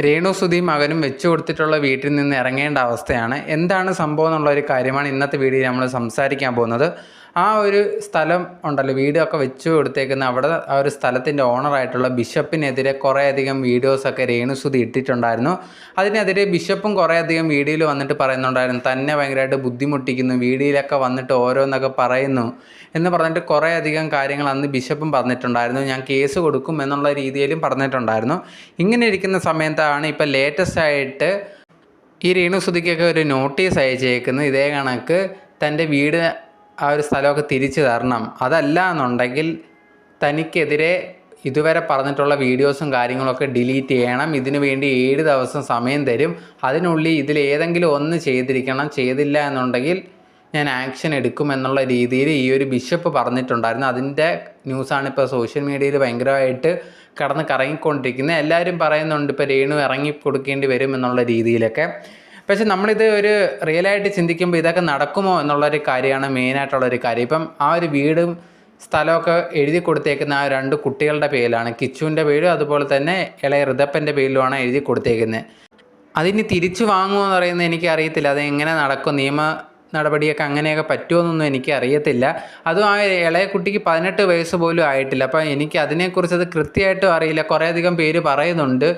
രേണുസുധിയും മകനും വെച്ചു കൊടുത്തിട്ടുള്ള വീട്ടിൽ നിന്ന് ഇറങ്ങേണ്ട അവസ്ഥയാണ്. എന്താണ് സംഭവം എന്നുള്ളൊരു കാര്യമാണ് ഇന്നത്തെ വീഡിയോയിൽ നമ്മൾ സംസാരിക്കാൻ പോകുന്നത്. ആ ഒരു സ്ഥലം ഉണ്ടല്ലോ, വീടൊക്കെ വെച്ചു കൊടുത്തേക്കുന്ന അവിടെ ആ ഒരു സ്ഥലത്തിൻ്റെ ഓണറായിട്ടുള്ള ബിഷപ്പിനെതിരെ കുറേയധികം വീഡിയോസൊക്കെ രേണുസുധി ഇട്ടിട്ടുണ്ടായിരുന്നു. അതിനെതിരെ ബിഷപ്പും കുറേയധികം വീഡിയോയിൽ വന്നിട്ട് പറയുന്നുണ്ടായിരുന്നു, തന്നെ ഭയങ്കരമായിട്ട് ബുദ്ധിമുട്ടിക്കുന്നു, വീഡിയോയിലൊക്കെ വന്നിട്ട് ഓരോന്നൊക്കെ പറയുന്നു എന്ന് പറഞ്ഞിട്ട് കുറേയധികം കാര്യങ്ങൾ അന്ന് ബിഷപ്പും പറഞ്ഞിട്ടുണ്ടായിരുന്നു. ഞാൻ കേസ് കൊടുക്കും എന്നുള്ള രീതിയിലും പറഞ്ഞിട്ടുണ്ടായിരുന്നു. ഇങ്ങനെ ഇരിക്കുന്ന സമയത്താണ് ഇപ്പോൾ ലേറ്റസ്റ്റ് ആയിട്ട് ഈ രേണുസുധിക്കൊക്കെ ഒരു നോട്ടീസ് അയച്ചേക്കുന്നത്. ഇതേ കണക്ക് തൻ്റെ വീട് ആ ഒരു സ്ഥലമൊക്കെ തിരിച്ചു തരണം, അതല്ല എന്നുണ്ടെങ്കിൽ തനിക്കെതിരെ ഇതുവരെ പറഞ്ഞിട്ടുള്ള വീഡിയോസും കാര്യങ്ങളൊക്കെ ഡിലീറ്റ് ചെയ്യണം, ഇതിനു വേണ്ടി 7 ദിവസം സമയം തരും, അതിനുള്ളിൽ ഇതിലേതെങ്കിലും ഒന്ന് ചെയ്തിരിക്കണം, ചെയ്തില്ല എന്നുണ്ടെങ്കിൽ ഞാൻ ആക്ഷൻ എടുക്കും എന്നുള്ള രീതിയിൽ ഈ ഒരു ബിഷപ്പ് പറഞ്ഞിട്ടുണ്ടായിരുന്നു. അതിൻ്റെ ന്യൂസാണ് ഇപ്പോൾ സോഷ്യൽ മീഡിയയിൽ ഭയങ്കരമായിട്ട് കറങ്ങിക്കൊണ്ടിരിക്കുന്നത്. എല്ലാവരും പറയുന്നുണ്ട് ഇപ്പോൾ രേണു ഇറങ്ങി കൊടുക്കേണ്ടി വരും എന്നുള്ള രീതിയിലൊക്കെ. പക്ഷെ നമ്മളിത് ഒരു റിയലായിട്ട് ചിന്തിക്കുമ്പോൾ ഇതൊക്കെ നടക്കുമോ എന്നുള്ളൊരു കാര്യമാണ് മെയിനായിട്ടുള്ളൊരു കാര്യം. ഇപ്പം ആ ഒരു വീടും സ്ഥലമൊക്കെ എഴുതി കൊടുത്തേക്കുന്ന ആ 2 കുട്ടികളുടെ പേരിലാണ്, കിച്ചുവിൻ്റെ പേരും അതുപോലെ തന്നെ ഇളയ ഋതപ്പൻ്റെ പേരിലുമാണ് എഴുതി കൊടുത്തേക്കുന്നത്. അതിനി തിരിച്ചു വാങ്ങുമോ എന്ന് പറയുന്നത് എനിക്കറിയത്തില്ല. അത് എങ്ങനെ നടക്കും, നിയമ നടപടിയൊക്കെ അങ്ങനെയൊക്കെ പറ്റുമോയെന്നൊന്നും എനിക്ക് അറിയത്തില്ല. അതും ആ ഇളയ കുട്ടിക്ക് 18 വയസ്സ് പോലും ആയിട്ടില്ല. അപ്പോൾ എനിക്ക് അതിനെക്കുറിച്ചത് കൃത്യമായിട്ടും അറിയില്ല. കുറേയധികം പേര് പറയുന്നുണ്ട്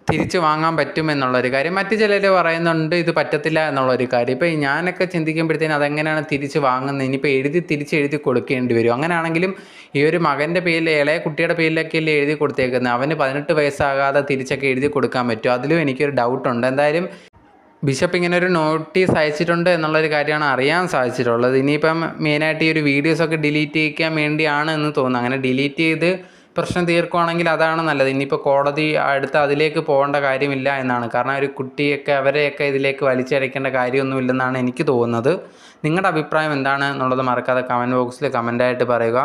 തിരിച്ചു വാങ്ങാൻ പറ്റുമെന്നുള്ളൊരു കാര്യം, മറ്റു ചിലർ പറയുന്നുണ്ട് ഇത് പറ്റത്തില്ല എന്നുള്ളൊരു കാര്യം. ഇപ്പോൾ ഞാനൊക്കെ ചിന്തിക്കുമ്പോഴത്തേനും അതെങ്ങനെയാണ് തിരിച്ച് വാങ്ങുന്നത്, ഇനിയിപ്പോൾ തിരിച്ച് എഴുതി കൊടുക്കേണ്ടി വരും. അങ്ങനെയാണെങ്കിലും ഈ ഒരു മകൻ്റെ പേരിൽ, ഇളയ കുട്ടിയുടെ പേരിലൊക്കെയല്ലേ എഴുതി കൊടുത്തേക്കുന്നത്, അവന് 18 വയസ്സാകാതെ തിരിച്ചൊക്കെ എഴുതി കൊടുക്കാൻ പറ്റുമോ? അതിലും എനിക്കൊരു ഡൗട്ടുണ്ട്. എന്തായാലും ബിഷപ്പ് ഇങ്ങനെ ഒരു നോട്ടീസ് അയച്ചിട്ടുണ്ട് എന്നുള്ളൊരു കാര്യമാണ് അറിയാൻ സാധിച്ചിട്ടുള്ളത്. ഇനിയിപ്പം മെയിനായിട്ട് ഈ ഒരു വീഡിയോസൊക്കെ ഡിലീറ്റ് ചെയ്യിക്കാൻ വേണ്ടിയാണ് എന്ന് തോന്നുന്നു. അങ്ങനെ ഡിലീറ്റ് ചെയ്ത് പ്രശ്നം തീർക്കുകയാണെങ്കിൽ അതാണ് നല്ലത്. ഇനിയിപ്പോൾ കോടതി അടുത്ത് അതിലേക്ക് പോകേണ്ട കാര്യമില്ല എന്നാണ്. കാരണം ഒരു കുട്ടിയൊക്കെ അവരെയൊക്കെ ഇതിലേക്ക് വലിച്ചഴക്കേണ്ട കാര്യമൊന്നുമില്ലെന്നാണ് എനിക്ക് തോന്നുന്നത്. നിങ്ങളുടെ അഭിപ്രായം എന്താണ് എന്നുള്ളത് മറക്കാതെ കമൻറ്റ് ബോക്സിൽ കമൻറ്റായിട്ട് പറയുക.